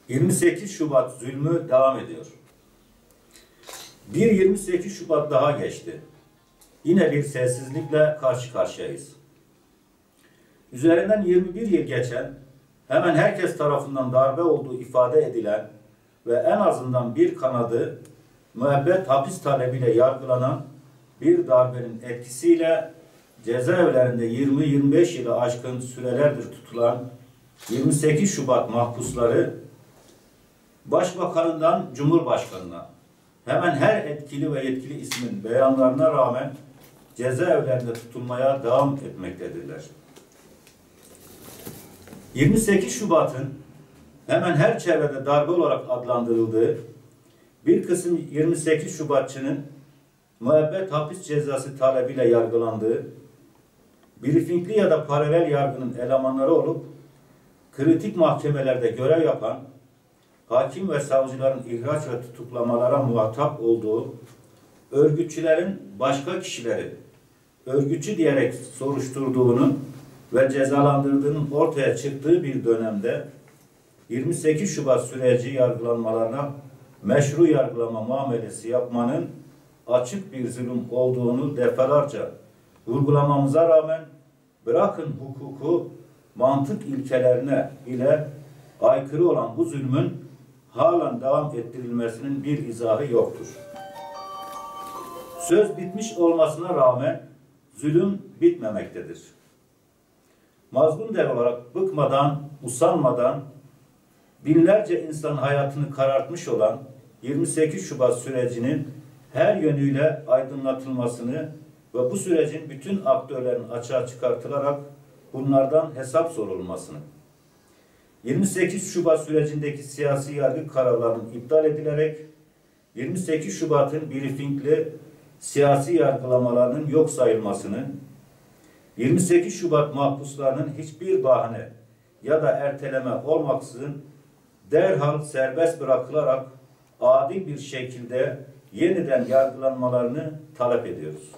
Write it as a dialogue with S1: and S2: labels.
S1: 28 Şubat zulmü devam ediyor. Bir 28 Şubat daha geçti. Yine bir sessizlikle karşı karşıyayız. Üzerinden 21 yıl geçen, hemen herkes tarafından darbe olduğu ifade edilen ve en azından bir kanadı müebbet hapis talebiyle yargılanan bir darbenin etkisiyle cezaevlerinde 20-25 yılı aşkın sürelerdir tutulan 28 Şubat mahpusları Başbakanından Cumhurbaşkanına hemen her etkili ve yetkili ismin beyanlarına rağmen cezaevlerinde tutulmaya devam etmektedirler. 28 Şubat'ın hemen her çevrede darbe olarak adlandırıldığı bir kısım 28 Şubatçının müebbet hapis cezası talebiyle yargılandığı, briefingli ya da paralel yargının elemanları olup kritik mahkemelerde görev yapan, hakim ve savcıların ihraç ve tutuklamalara muhatap olduğu, örgütçülerin başka kişileri örgütçü diyerek soruşturduğunun ve cezalandırdığının ortaya çıktığı bir dönemde 28 Şubat süreci yargılanmalarına meşru yargılama muamelesi yapmanın açık bir zulüm olduğunu defalarca vurgulamamıza rağmen bırakın hukuku mantık ilkelerine ile aykırı olan bu zulmün halen devam ettirilmesinin bir izahı yoktur. Söz bitmiş olmasına rağmen zulüm bitmemektedir. Mazlum der olarak bıkmadan, usanmadan binlerce insan hayatını karartmış olan 28 Şubat sürecinin her yönüyle aydınlatılmasını ve bu sürecin bütün aktörlerin açığa çıkartılarak bunlardan hesap sorulmasını, 28 Şubat sürecindeki siyasi yargı kararlarının iptal edilerek 28 Şubat'ın briefingli siyasi yargılamalarının yok sayılmasını, 28 Şubat mahpuslarının hiçbir bahane ya da erteleme olmaksızın derhal serbest bırakılarak adil bir şekilde yeniden yargılanmalarını talep ediyoruz.